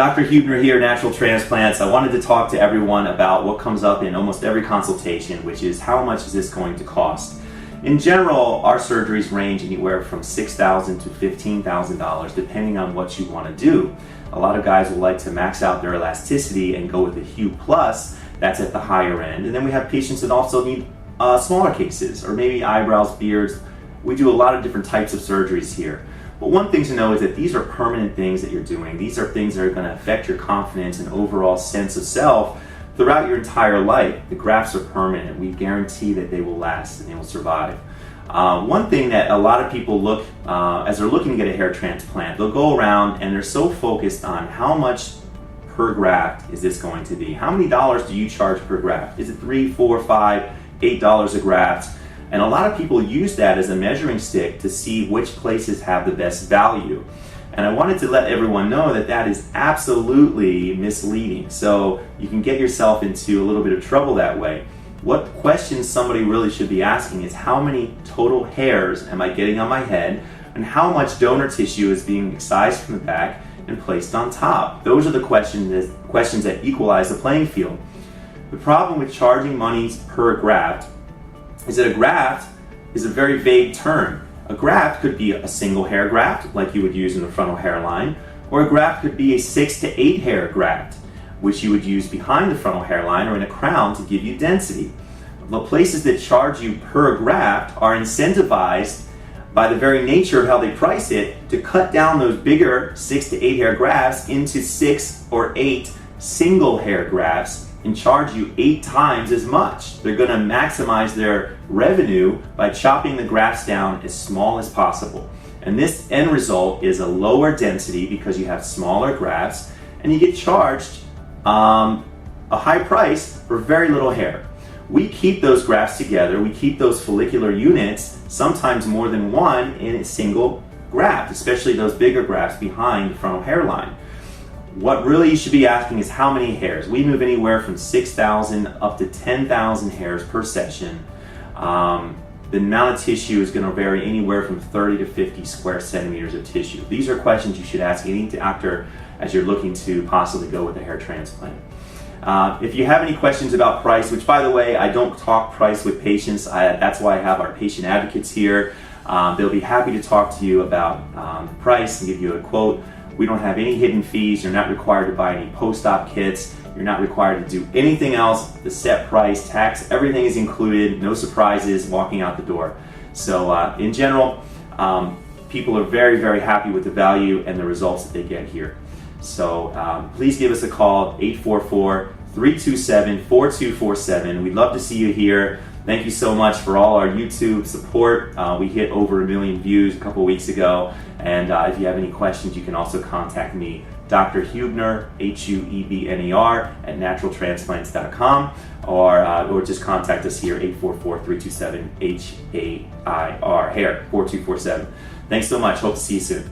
Dr. Huebner here, Natural Transplants. I wanted to talk to everyone about what comes up in almost every consultation, which is how much is this going to cost? In general, our surgeries range anywhere from $6,000 to $15,000 depending on what you want to do. A lot of guys will like to max out their elasticity and go with the Hue Plus. That's at the higher end. And then we have patients that also need smaller cases, or maybe eyebrows, beards. We do a lot of different types of surgeries here. But one thing to know is that these are permanent things that you're doing. These are things that are going to affect your confidence and overall sense of self throughout your entire life. The grafts are permanent. We guarantee that they will last and they will survive. One thing that a lot of people look, as they're looking to get a hair transplant, they'll go around and they're so focused on how much per graft is this going to be? How many dollars do you charge per graft? Is it $3, $4, $5, $8 a graft? And a lot of people use that as a measuring stick to see which places have the best value. And I wanted to let everyone know that that is absolutely misleading. So you can get yourself into a little bit of trouble that way. What questions somebody really should be asking is how many total hairs am I getting on my head, and how much donor tissue is being excised from the back and placed on top. Those are the questions that equalize the playing field. The problem with charging money per graft is that a graft is a very vague term. A graft could be a single hair graft, like you would use in the frontal hairline, or a graft could be a 6 to 8 hair graft, which you would use behind the frontal hairline or in a crown to give you density. The places that charge you per graft are incentivized by the very nature of how they price it to cut down those bigger 6 to 8 hair grafts into 6 or 8 single hair grafts and charge you 8 times as much. They're going to maximize their revenue by chopping the grafts down as small as possible. And this end result is a lower density because you have smaller grafts, and you get charged a high price for very little hair. We keep those grafts together, we keep those follicular units, sometimes more than one, in a single graft, especially those bigger grafts behind the frontal hairline. What really you should be asking is how many hairs. We move anywhere from 6,000 up to 10,000 hairs per session. The amount of tissue is going to vary anywhere from 30 to 50 square centimeters of tissue. These are questions you should ask any doctor as you're looking to possibly go with a hair transplant. If you have any questions about price, which by the way, I don't talk price with patients, that's why I have our patient advocates here. They'll be happy to talk to you about the price and give you a quote. We don't have any hidden fees. You're not required to buy any post-op kits. You're not required to do anything else. The set price, tax, everything is included. No surprises walking out the door. So in general, people are very, very happy with the value and the results that they get here. So please give us a call, 844-327-4247. We'd love to see you here. Thank you so much for all our YouTube support. We hit over 1 million views a couple weeks ago. And if you have any questions, you can also contact me, Dr. Huebner, Huebner, at naturaltransplants.com, or just contact us here, 844-327-HAIR, hair, 4247. Thanks so much. Hope to see you soon.